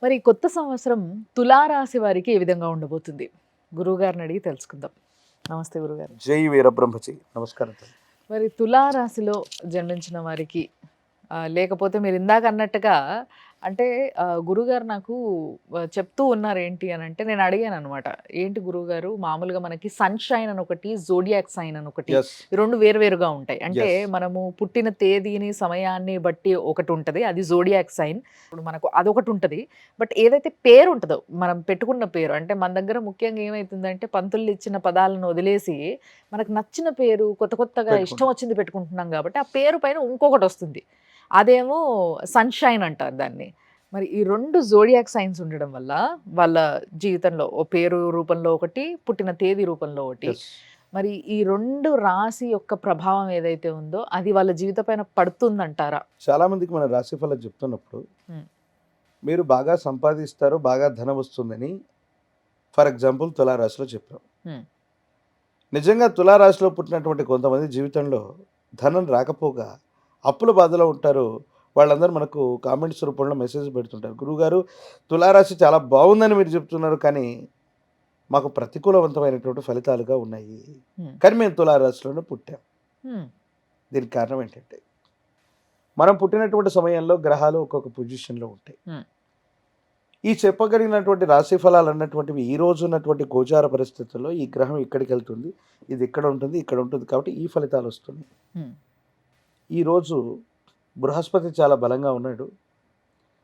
మరి ఈ కొత్త సంవత్సరం తులారాశి వారికి ఏ విధంగా ఉండబోతుంది? గురువుగారిని అడిగి తెలుసుకుందాం. నమస్తే గురుగారు. జై వీరబ్రహ్మజీ. నమస్కారం తల్లి. మరి తులారాశిలో జన్మించిన వారికి లేకపోతే మీరు ఇందాక అన్నట్టుగా అంటే గురుగారు నాకు చెప్తూ ఉన్నారు ఏంటి అని అంటే నేను అడిగాననమాట. ఏంటి గురువుగారు మామూలుగా మనకి సన్‌షైన్ అని ఒకటి, జోడియాక్ సైన్ అని ఒకటి యెస్. ఈ 2 వేరువేరుగా ఉంటాయి. అంటే యెస్. మనము పుట్టిన తేదీని, సమయాన్ని బట్టి ఒకటుంటది. అది జోడియాక్ సైన్. ఇప్పుడు మనకు అదొకటుంటది. బట్ ఏదైతే పేరుంటదో మనం పెట్టుకున్న పేరు అంటే మన దగ్గర ముఖ్యంగా ఏమైతుందంటే పంతులు ఇచ్చిన పదాలను వదిలేసి మనకు నచ్చిన పేరు కొత్త కొత్తగా ఇష్టం పెట్టుకుంటాం. వచ్చింది పెట్టుకుంటున్నాం కాబట్టి ఆ పేరు పైన ఇంకొకటొస్తుంది. అదేమో సన్‌షైన్ అంటారు దాన్ని. మరి ఈ 2 జోడియాక్ సైన్స్ ఉండడం వల్ల వాళ్ళ జీవితంలో ఓ పేరు రూపంలో ఒకటి, పుట్టిన తేదీ రూపంలో ఒకటి. యెస్. మరి ఈ 2 రాశి యొక్క ప్రభావం ఏదైతే ఉందో అది వాళ్ళ జీవితం పైన పడుతుందంటారా? చాలా మందికి మన రాశి ఫలాలు చెప్తున్నప్పుడు హ్మ్. మీరు బాగా సంపాదిస్తారు, బాగా ధనం వస్తుందని ఫర్ ఎగ్జాంపుల్ తులారాశిలో చెప్పాం. హ్మ్. నిజంగా తులారాశిలో పుట్టినటువంటి కొంతమంది జీవితంలో ధనం రాకపోగా అప్పుల బాధలో ఉంటారు. వాళ్ళందరూ మనకు కామెంట్స్ రూపంలో మెసేజ్ పెడుతుంటారు. గురువుగారు తులారాశి చాలా బాగుందని మీరు చెప్తున్నారు కానీ మాకు ప్రతికూలవంతమైనటువంటి ఫలితాలుగా ఉన్నాయి. హ్మ్. కానీ మేము తులారాశిలోనే పుట్టాం. హ్మ్. దీనికి కారణం ఏంటంటే మనం పుట్టినటువంటి సమయంలో గ్రహాలు ఒక్కొక్క పొజిషన్‌లో ఉంటాయి. హ్మ్. ఈ చెప్పగలిగినటువంటి రాశి ఫలాలు అన్నటువంటివి ఈ రోజు ఉన్నటువంటి గోచార పరిస్థితుల్లో ఈ గ్రహం ఇక్కడికెళ్తుంది. ఇది ఇక్కడ ఉంటుంది, ఇక్కడ ఉంటుంది. కాబట్టి ఈ ఫలితాలు వస్తున్నాయి. హ్మ్. ఈరోజు బృహస్పతి చాలా బలంగా ఉన్నాడు.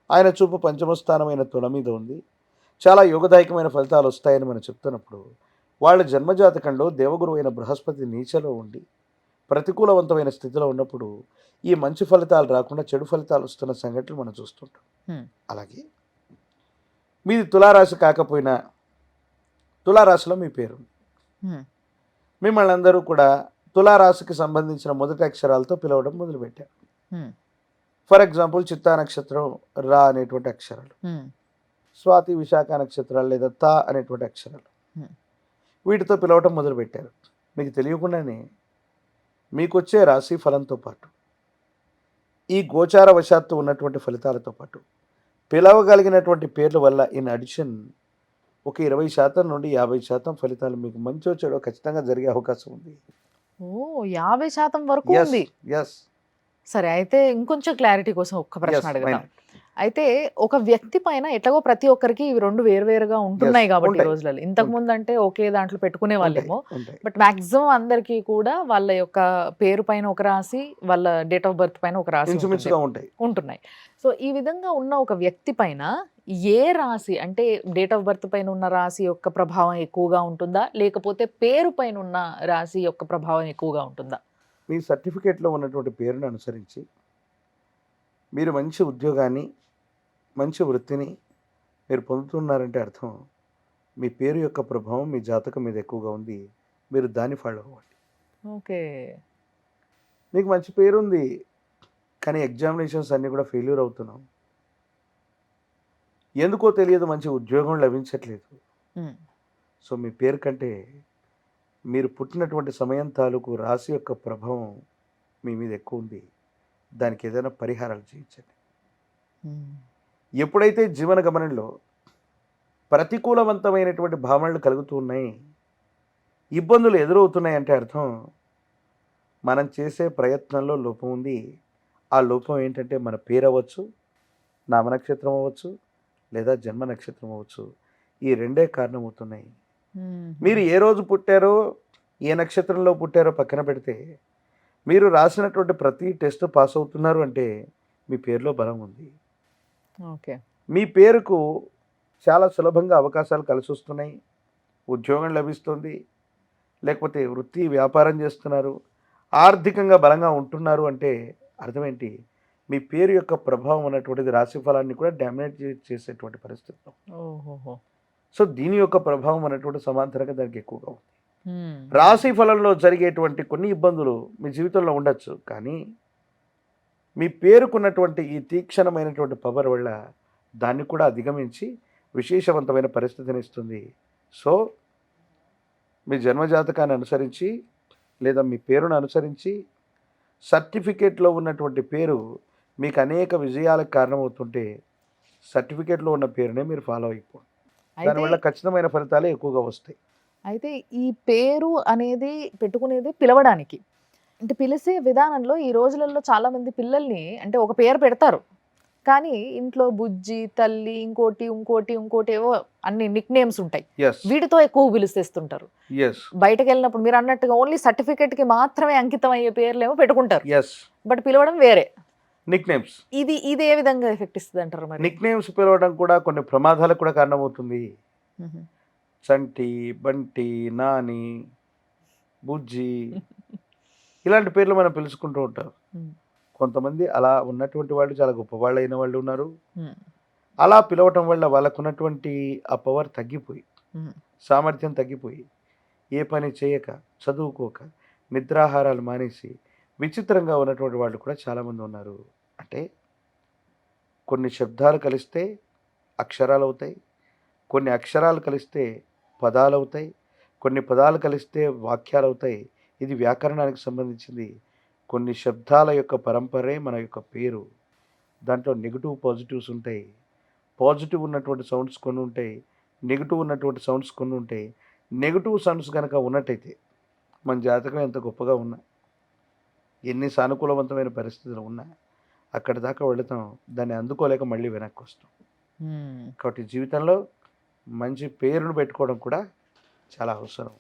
ఆయన చూపు పంచమ స్థానమైన తుల మీద ఉంది. చాలా యోగదాయకమైన ఫలితాలు వస్తాయని మనం చెప్తున్నప్పుడు, వాళ్ళ జన్మజాతకంలో దేవగురువు అయిన బృహస్పతి నీచలో ఉండి, ప్రతికూలవంతమైన స్థితిలో ఉన్నప్పుడు, ఈ మంచి ఫలితాలు రాకుండా చెడు ఫలితాలు వస్తున్న సంఘటనలు మనం చూస్తుంటాం. హ్మ్. అలాగే మీది తులారాశి కాకపోయినా, తులారాశిలో మీ పేరు. హ్మ్. మిమ్మల్ని అందరూ కూడా తులారాశికి సంబంధించిన మొదటి అక్షరాలతో పిలవడం మొదలుపెట్టారు. హ్మ్. ఫర్ ఎగ్జాంపుల్ చిత్తా నక్షత్రం రా అనేటువంటి అక్షరాలు, హ్మ్. స్వాతి విశాఖ నక్షత్రాలు లేదా తా అనేటువంటి అక్షరాలు, హ్మ్. వీటితో పిలవటం మొదలుపెట్టారు. మీకు తెలియకుండానే మీకొచ్చే రాశి ఫలంతో పాటు ఈ గోచార వశాత్తు ఉన్నటువంటి ఫలితాలతో పాటు పిలవగలిగినటువంటి పేర్ల వల్ల ఇన్ అడిషన్ ఒక 20% నుండి 50% ఫలితాలు మీకు మంచో చెడో ఖచ్చితంగా జరిగే అవకాశం ఉంది. ఓహ్! 50% వరకు ఎస్. ఉంది. ఎస్. సరే. అయితే ఇంకొంచెం క్లారిటీ కోసం ఒక్క ప్రశ్న ఎస్. అడుగుదాం. మైనట్. అయితే ఒక వ్యక్తి పైన ఎట్లాగో ప్రతి ఒక్కరికి ఇవి 2 వేరువేరుగా ఎస్. ఉంటున్నాయి గాబట్టి ఈ ఉంటాయి. రోజులలో. ఉంటాయి. ఇంతకుముందంటే ఒకే దాంట్లో ఉంటాయి. పెట్టుకునేవాళ్ళేమో. ఉంటాయి. బట్ మాక్సిమం అందరికీ కూడా వాళ్ళ యొక్క పేరు పైన ఒక రాశి, వాళ్ళ డేట్ ఆఫ్ బర్త్ పైన ఒక రాశి ఉంటుంది. ఇంచుమించుగా ఉంటాయి. ఉంటున్నాయి. సో, ఈ విధంగా ఉన్న ఒక వ్యక్తి పైన ఏ రాశి అంటే డేట్ ఆఫ్ బర్త్ పైన ఉన్న రాశి యొక్క ప్రభావం ఎక్కువగా ఉంటుందా? లేకపోతే పేరు పైన ఉన్న రాశి యొక్క ప్రభావం ఎక్కువగా ఉంటుందా? మీ సర్టిఫికేట్‌లో ఉన్నటువంటి పేరును అనుసరించి మీరు మంచి ఉద్యోగాన్ని, మంచి వృత్తిని మీరు పొందుతున్నారంటే అర్థం మీ పేరు యొక్క ప్రభావం మీ జాతకం మీద ఎక్కువగా ఉంది. మీరు దాన్ని ఫాలో అవ్వండి. ఓకే. మీకు మంచి పేరుంది. కానీ ఎగ్జామినేషన్స్ అన్నీ కూడా ఫెయిల్యూర్ అవుతున్నాం. ఎందుకో తెలియదు మంచి ఉద్యోగం లభించట్లేదు. హ్మ్. సో, మీ పేరు కంటే మీరు పుట్టినటువంటి సమయం తాలూకు రాశి యొక్క ప్రభావం మీ మీద ఎక్కువ ఉంది. దానికి ఏదైనా పరిహారాలు చేయించండి. హ్మ్. ఎప్పుడైతే జీవన గమనంలో ప్రతికూలవంతమైనటువంటి భావనలు కలుగుతూ ఉన్నాయి, ఇబ్బందులు ఎదురవుతున్నాయంటే అర్థం మనం చేసే ప్రయత్నంలో లోపం ఉంది. ఆ లోపం ఏంటంటే మన పేరు అవ్వచ్చు, నామనక్షత్రం అవ్వచ్చు, లేదా జన్మ నక్షత్రం అవ్వచ్చు. ఈ రెండే కారణమవుతున్నాయి. మీరు హుహు. ఏ రోజు పుట్టారో, ఏ నక్షత్రంలో పుట్టారో పక్కన పెడితే, మీరు రాసినటువంటి ప్రతి టెస్ట్ పాస్ అవుతున్నారు అంటే మీ పేరులో బలం ఉంది. ఓకే. మీ పేరుకు చాలా సులభంగా అవకాశాలు కలిసొస్తున్నాయి. ఉద్యోగం లభిస్తుంది. లేకపోతే వృత్తి, వ్యాపారం చేస్తున్నారు. ఆర్థికంగా బలంగా ఉంటున్నారు అంటే అర్థమేంటి? మీ పేరు యొక్క ప్రభావం అన్నటువంటిది రాశి ఫలాన్ని కూడా డామినేట్ చేసేటువంటి పరిస్థితిలో. ఓహోహో! సో, దీని యొక్క ప్రభావం అనేటువంటి సమాంతరంగా దానికి ఎక్కువగా ఉంది. హ్మ్. రాశి ఫలంలో జరిగేటువంటి కొన్ని ఇబ్బందులు మీ జీవితంలో ఉండొచ్చు. కానీ మీ పేరుకున్నటువంటి ఈ తీక్షణమైనటువంటి పవర్ వల్ల దాన్ని కూడా అధిగమించి విశేషవంతమైన పరిస్థితిని ఇస్తుంది. సో, మీ జన్మజాతకాన్ని అనుసరించి లేదా మీ పేరును అనుసరించి సర్టిఫికేట్‌లో ఉన్నటువంటి పేరు మీకు అనేక విజయాలకు కారణమవుతుంటే సర్టిఫికేట్లో ఉన్న పేరునే మీరు ఫాలో అయిపోండి. అయితే దానివల్ల ఖచ్చితమైన ఫలితాలే ఎక్కువగా వస్తాయి. అయితే ఈ పేరు అనేది పెట్టుకునేది పిలవడానికి. అంటే పిలిసే విధానంలో ఈ రోజులలో చాలామంది పిల్లల్ని అంటే ఒక పేరు పెడతారు. కానీ ఇంట్లో బుజ్జి, తల్లి, ఇంకోటి ఏవో అన్ని నిక్‌నేమ్స్ ఉంటాయి. యెస్. వీటితో ఎక్కువ పిలిచేస్తుంటారు. యెస్. బయటకెళ్ళినప్పుడు మీరన్నట్టుగా ఓన్లీ సర్టిఫికేట్‌కి మాత్రమే అంకితం అయ్యే పేర్లేమో పెట్టుకుంటారు. యెస్. బట్ పిలవడం వేరే. నిక్‌నేమ్స్. ఇది ఏ విధంగా ఎఫెక్ట్ ఇస్తదంటారు మరి? నిక్‌నేమ్స్ పిలవడం కూడా కొన్ని ప్రమాదాలకు కూడా కారణమవుతుంది. హుహు. చంటి, బంటి, నాని, బుజ్జి ఇలాంటి పేర్లు మనం పిలుచుకుంటూ ఉంటాం. హ్మ్. కొంతమంది అలా ఉన్నటువంటి వాళ్ళు చాలా గొప్పవాళ్ళైన వాళ్ళు ఉన్నారు. హ్మ్. అలా పిలవటం వల్ల వాళ్ళకున్నటువంటి ఆ పవర్ తగ్గిపోయి, హ్మ్. సామర్థ్యం తగ్గిపోయి, ఏ పని చేయక, చదువుకోక, నిద్రాహారాలు మానేసి, విచిత్రంగా ఉన్నటువంటి వాళ్ళు కూడా చాలామంది ఉన్నారు. అంటే కొన్ని శబ్దాలు కలిస్తే అక్షరాలవుతాయి. కొన్ని అక్షరాలు కలిస్తే పదాలవుతాయి. కొన్ని పదాలు కలిస్తే వాక్యాలవుతాయి. ఇది వ్యాకరణానికి సంబంధించింది. కొన్ని శబ్దాల యొక్క పరంపరే మన యొక్క పేరు. దాంట్లో నెగెటివ్, పాజిటివ్స్ ఉంటాయి. పాజిటివ్ ఉన్నటువంటి సౌండ్స్ కొన్ని ఉంటాయి. నెగెటివ్ ఉన్నటువంటి సౌండ్స్ కొన్ని ఉంటాయి. నెగెటివ్ సౌండ్స్ గనక ఉన్నట్టయితే మన జాతకం ఎంత గొప్పగా ఉన్నా, ఎన్ని సానుకూలవంతమైన పరిస్థితులు ఉన్నా, అక్కడి దాకా వెళతాం. దాన్ని అందుకోలేక మళ్ళీ వెనక్కొస్తాం. హ్మ్. కాబట్టి జీవితంలో మంచి పేరును పెట్టుకోవడం కూడా చాలా అవసరం.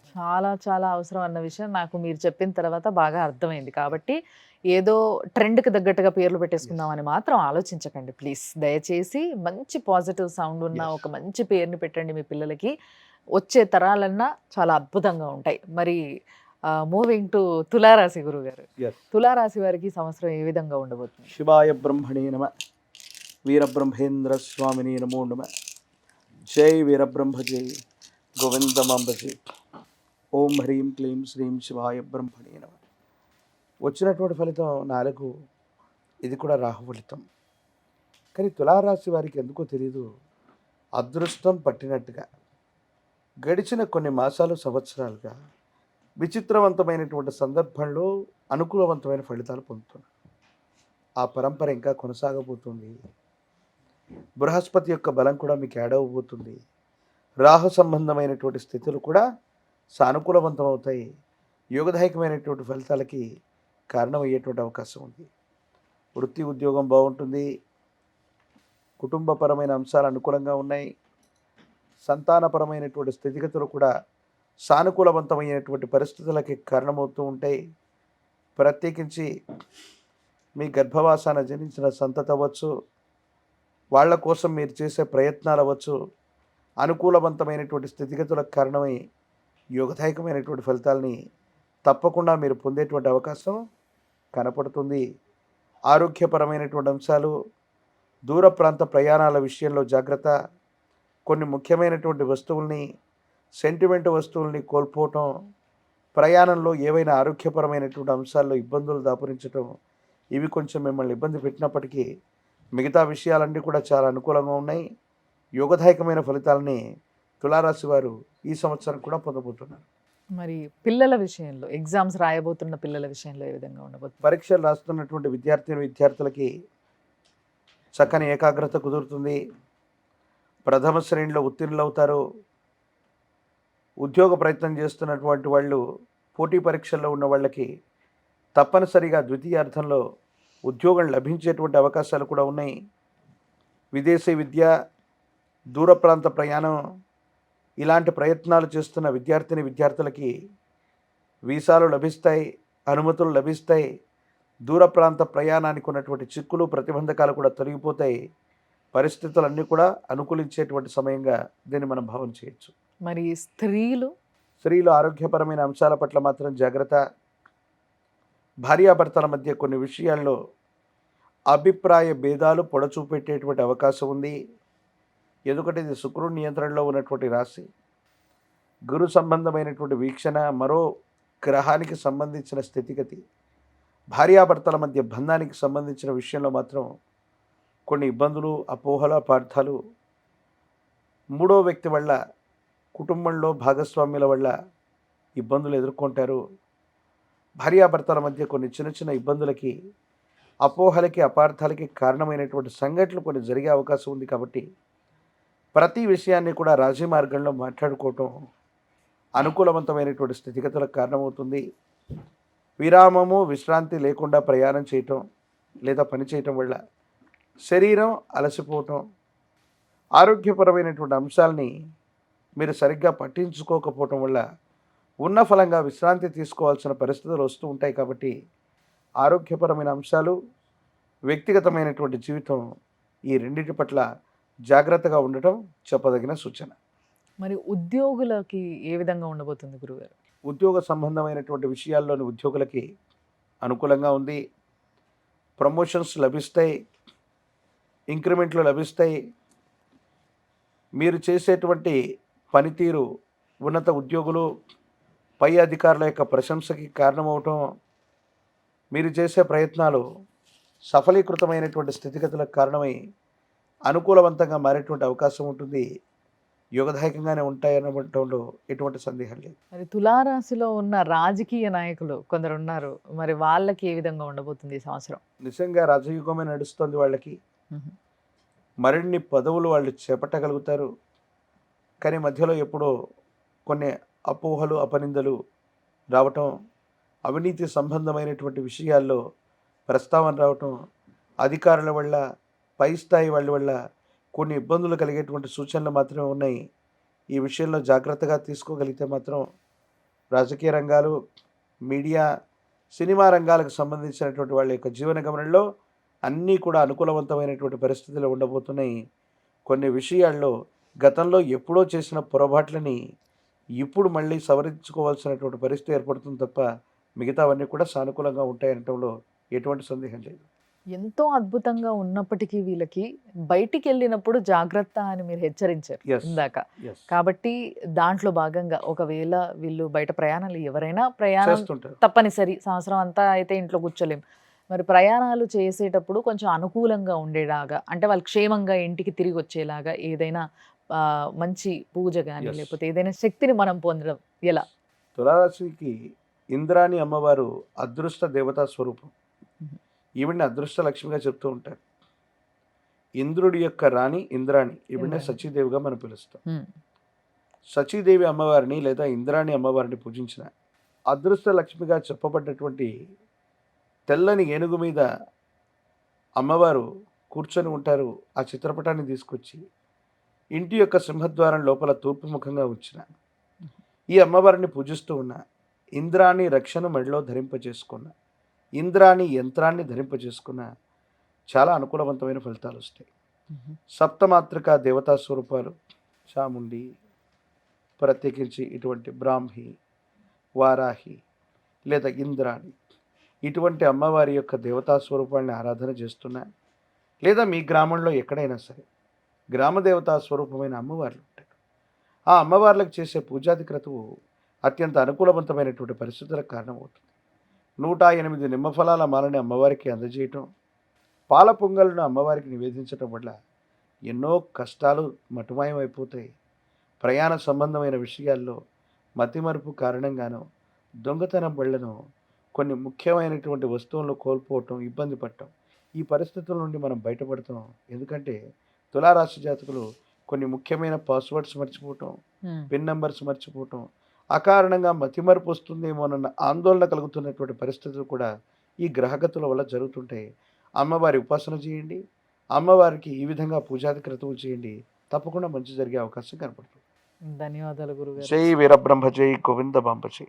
చాలా అవసరం అన్న విషయం నాకు మీరు చెప్పిన తర్వాత బాగా అర్థమైంది. కాబట్టి ఏదో ట్రెండ్‌కి తగ్గట్టుగా పేర్లు యెస్. పెట్టేసుకుందామని మాత్రం ఆలోచించకండి ప్లీజ్. దయచేసి మంచి పాజిటివ్ సౌండ్ ఉన్న యెస్. ఒక మంచి పేరుని పెట్టండి మీ పిల్లలకి. వచ్చే తరాలన్నా చాలా అద్భుతంగా ఉంటాయి. మరి మూవింగ్ టు తులారాశి గురువుగారు. యెస్. తులారాశి వారికి ఈ సంవత్సరం ఏ విధంగా ఉండబోతుంది? శివాయ బ్రహ్మణే నమ. వీరబ్రహ్మేంద్ర స్వామిని నమో నమ. జై వీరబ్రహ్మ జై గోవిందమాంబ జై. ఓం హ్రీం క్లీం శ్రీం శివాయ బ్రహ్మణే నమ. వచ్చినటువంటి ఫలితం 4. ఇది కూడా రాహు ఫలితం. కానీ తులారాశి వారికి ఎందుకో తెలీదు, అదృష్టం పట్టినట్టుగా గడిచిన కొన్ని మాసాలు, సంవత్సరాలుగా విచిత్రవంతమైనటువంటి సందర్భంలో అనుకూలవంతమైన ఫలితాలు పొందుతున్నారు. ఆ పరంపర ఇంకా కొనసాగబోతుంది. బృహస్పతి యొక్క బలం కూడా మీకు యాడ్ అవ్వబోతుంది. రాహు సంబంధమైనటువంటి స్థితులు కూడా సానుకూలవంతం అవుతాయి. యోగదాయకమైనటువంటి ఫలితాలకి కారణమయ్యేటువంటి అవకాశం ఉంది. వృత్తి, ఉద్యోగం బాగుంటుంది. కుటుంబపరమైన అంశాలు అనుకూలంగా ఉన్నాయి. సంతానపరమైనటువంటి స్థితిగతులు కూడా సానుకూలవంతమైనటువంటి పరిస్థితులకి కారణమవుతూ ఉంటాయి. ప్రత్యేకించి మీ గర్భవాసాన జనించిన సంతతి అవ్వచ్చు, వాళ్ళ కోసం మీరు చేసే ప్రయత్నాలు అవ్వచ్చు, అనుకూలవంతమైనటువంటి స్థితిగతులకు కారణమై యోగదాయకమైనటువంటి ఫలితాలని తప్పకుండా మీరు పొందేటువంటి అవకాశం కనపడుతుంది. ఆరోగ్యపరమైనటువంటి అంశాలు, దూర ప్రాంత ప్రయాణాల విషయంలో జాగ్రత్త. కొన్ని ముఖ్యమైనటువంటి వస్తువుల్ని, సెంటిమెంట్ వస్తువుల్ని కోల్పోవటం, ప్రయాణంలో ఏవైనా ఆరోగ్యపరమైనటువంటి అంశాల్లో ఇబ్బందులు దాపురించటం, ఇవి కొంచెం మిమ్మల్ని ఇబ్బంది పెట్టినప్పటికీ మిగతా విషయాలన్నీ కూడా చాలా అనుకూలంగా ఉన్నాయి. యోగదాయకమైన ఫలితాలని తులారాశి వారు ఈ సంవత్సరం కూడా పొందబోతున్నారు. మరి పిల్లల విషయంలో ఎగ్జామ్స్ రాయబోతున్న పిల్లల విషయంలో ఏ విధంగా ఉండబోతుంది? పరీక్షలు రాస్తున్నటువంటి విద్యార్థులకి చక్కని ఏకాగ్రత కుదురుతుంది. ప్రథమ శ్రేణిలో ఉత్తీర్ణులవుతారు. ఉద్యోగ ప్రయత్నం చేస్తున్నటువంటి వాళ్ళు, పోటీ పరీక్షల్లో ఉన్న వాళ్ళకి తప్పనిసరిగా ద్వితీయార్థంలో ఉద్యోగం లభించేటువంటి అవకాశాలు కూడా ఉన్నాయి. విదేశీ విద్య, దూర ప్రాంత ప్రయాణం ఇలాంటి ప్రయత్నాలు చేస్తున్న విద్యార్థులకి వీసాలు లభిస్తాయి, అనుమతులు లభిస్తాయి. దూర ప్రాంత ప్రయాణానికి ఉన్నటువంటి చిక్కులు, ప్రతిబంధకాలు కూడా తొలగిపోతాయి. పరిస్థితులన్నీ కూడా అనుకూలించేటువంటి సమయంగా దీన్ని మనం భావన చేయొచ్చు. మరి స్త్రీలు ఆరోగ్యపరమైన అంశాల పట్ల మాత్రం జాగ్రత్త. భార్యాభర్తల మధ్య కొన్ని విషయాల్లో అభిప్రాయ భేదాలు పొడచూపెట్టేటువంటి అవకాశం ఉంది. ఎందుకంటే ఇది శుక్రుడి నియంత్రణలో ఉన్నటువంటి రాశి. గురు సంబంధమైనటువంటి వీక్షణ, మరో గ్రహానికి సంబంధించిన స్థితిగతి, భార్యాభర్తల మధ్య బంధానికి సంబంధించిన విషయంలో మాత్రం కొన్ని ఇబ్బందులు, అపోహల, అపార్థాలు, మూడో వ్యక్తి వల్ల, కుటుంబంలో భాగస్వామ్యుల వల్ల ఇబ్బందులు ఎదుర్కొంటారు. భార్యాభర్తల మధ్య కొన్ని చిన్న చిన్న ఇబ్బందులకి అపోహలకి అపార్థాలకి కారణమైనటువంటి సంఘటనలు కొన్ని జరిగే అవకాశం ఉంది కాబట్టి ప్రతి విషయాన్ని కూడా రాజీ మార్గంలో మాట్లాడుకోవటం అనుకూలవంతమైనటువంటి స్థితిగతులకు కారణమవుతుంది. విరామము విశ్రాంతి లేకుండా ప్రయాణం చేయటం లేదా పని చేయటం వల్ల శరీరం అలసిపోవటం, ఆరోగ్యపరమైనటువంటి అంశాలని మీరు సరిగ్గా పట్టించుకోకపోవటం వల్ల ఉన్న ఫలంగా విశ్రాంతి తీసుకోవాల్సిన పరిస్థితులు వస్తూ ఉంటాయి. కాబట్టి ఆరోగ్యపరమైన అంశాలు, వ్యక్తిగతమైనటువంటి జీవితం, ఈ రెండింటి పట్ల జాగ్రత్తగా ఉండటం చెప్పదగిన సూచన. మరి ఉద్యోగులకి ఏ విధంగా ఉండబోతుంది గురుగారు? ఉద్యోగ సంబంధమైనటువంటి విషయాల్లోని ఉద్యోగులకి అనుకూలంగా ఉంది. ప్రమోషన్స్ లభిస్తాయి, ఇంక్రిమెంట్లు లభిస్తాయి. మీరు చేసేటువంటి పనితీరు ఉన్నత ఉద్యోగులు, పై అధికారుల యొక్క ప్రశంసకి కారణమవటం, మీరు చేసే ప్రయత్నాలు సఫలీకృతమైనటువంటి స్థితిగతులకు కారణమై అనుకూలవంతంగా మారేటువంటి అవకాశం ఉంటుంది. యోగదాయకంగానే ఉంటాయనడంలో ఎటువంటి సందేహం లేదు. మరి తులారాశిలో ఉన్న రాజకీయ నాయకులు కొందరు ఉన్నారు. మరి వాళ్ళకి ఏ విధంగా ఉండబోతుంది ఈ సంవత్సరం? నిజంగా రాజయుగమే నడుస్తుంది వాళ్ళకి. మరిన్ని పదవులు వాళ్ళు చేపట్టగలుగుతారు. కానీ మధ్యలో ఎప్పుడో కొన్ని అపోహలు, అపనిందలు రావటం, అవినీతి సంబంధమైనటువంటి విషయాల్లో ప్రస్తావన రావటం, అధికారుల వల్ల, పై స్థాయి వాళ్ళ వల్ల కొన్ని ఇబ్బందులు కలిగేటువంటి సూచనలు మాత్రమే ఉన్నాయి. ఈ విషయంలో జాగ్రత్తగా తీసుకోగలిగితే మాత్రం రాజకీయ రంగాలు, మీడియా, సినిమా రంగాలకు సంబంధించినటువంటి వాళ్ళ యొక్క జీవన గమనంలో అన్నీ కూడా అనుకూలవంతమైనటువంటి పరిస్థితులు ఉండబోతున్నాయి. కొన్ని విషయాల్లో గతంలో ఎప్పుడో చేసిన పొరపాట్లని ఇప్పుడు మళ్ళీ సవరించుకోవాల్సినటువంటి పరిస్థితి ఏర్పడుతుంది తప్ప మిగతావన్నీ కూడా సానుకూలంగా ఉంటాయనటంలో ఎటువంటి సందేహం లేదు. ఎంతో అద్భుతంగా ఉన్నప్పటికీ వీళ్ళకి బయటికి వెళ్ళినప్పుడు జాగ్రత్త అని మీరు హెచ్చరించారు Yes. ఇందాక. Yes. కాబట్టి దాంట్లో భాగంగా ఒకవేళ వీళ్ళు బయట ప్రయాణాలు ఎవరైనా ప్రయాణం చేస్తుంటారు. తప్పనిసరి, సంవత్సరం అంతా అయితే ఇంట్లో కూర్చోలేం. మరి ప్రయాణాలు చేసేటప్పుడు కొంచెం అనుకూలంగా ఉండేలాగా, అంటే వాళ్ళు క్షేమంగా ఇంటికి తిరిగి వచ్చేలాగా ఏదైనా మంచి పూజ కానీ Yes. లేకపోతే ఏదైనా శక్తిని మనం పొందడం ఎలా? తులారాశికి ఇంద్రాణి అమ్మవారు అదృష్ట దేవతా స్వరూపం. Mhm. ఈవిడ్ని అదృష్ట లక్ష్మిగా చెప్తూ ఉంటారు. ఇంద్రుడి యొక్క రాణి ఇంద్రాణి, ఈవిడ్నే ఇంద్రాణి. సచీదేవిగా మనం పిలుస్తాం. Hmm. సచీదేవి అమ్మవారిని లేదా ఇంద్రాణి అమ్మవారిని పూజించిన అదృష్ట లక్ష్మిగా చెప్పబడ్డటువంటి తెల్లని ఏనుగు మీద అమ్మవారు కూర్చొని ఉంటారు. ఆ చిత్రపటాన్ని తీసుకొచ్చి ఇంటి యొక్క సింహద్వారం లోపల తూర్పు ముఖంగా ఉంచిన ఈ అమ్మవారిని పూజిస్తూ ఉన్న ఇంద్రాణి రక్షను మెడలో ధరింపజేసుకున్న, ఇంద్రాణి యంత్రాన్ని ధరింపజేసుకున్న చాలా అనుకూలవంతమైన ఫలితాలు వస్తాయి. Mhm. సప్తమాత్రిక దేవతా స్వరూపాలు చాముండి, ప్రత్యేకించి ఇటువంటి బ్రాహ్మి, వారాహి లేదా ఇంద్రాణి, ఇటువంటి అమ్మవారి యొక్క దేవతా స్వరూపాన్ని ఆరాధన చేస్తున్నా, లేదా మీ గ్రామంలో ఎక్కడైనా సరే గ్రామ దేవతా స్వరూపమైన అమ్మవార్లు ఉంటారు. ఆ అమ్మవార్లకు చేసే పూజాది క్రతువు అత్యంత అనుకూలవంతమైనటువంటి పరిస్థితులకు కారణమవుతుంది. 108 నిమ్మఫలాల మాలని అమ్మవారికి అందజేయటం, పాల పొంగలను అమ్మవారికి నివేదించటం వల్ల ఎన్నో కష్టాలు మటుమాయం అయిపోతాయి. ప్రయాణ సంబంధమైన విషయాల్లో మతిమరుపు కారణంగానో, దొంగతనం వల్లనో కొన్ని ముఖ్యమైనటువంటి వస్తువులను కోల్పోవటం, ఇబ్బంది పడటం, ఈ పరిస్థితుల నుండి మనం బయటపడతాం. ఎందుకంటే తులారాశి జాతకులు కొన్ని ముఖ్యమైన పాస్వర్డ్స్ మర్చిపోవటం, Hmm. పిన్ నెంబర్స్ మర్చిపోవటం, అకారణంగా మతిమరుపు వస్తుందేమోనన్న ఆందోళన కలుగుతున్నటువంటి పరిస్థితులు కూడా ఈ గ్రహగతుల వల్ల జరుగుతుంటాయి. అమ్మవారి ఉపాసన చేయండి, అమ్మవారికి ఈ విధంగా పూజాది క్రతువులు చేయండి, తప్పకుండా మంచి జరిగే అవకాశం కనపడుతుంది. ధన్యవాదాలు గురుగారు. జై వీరబ్రహ్మ, జై గోవింద బాంబ జై.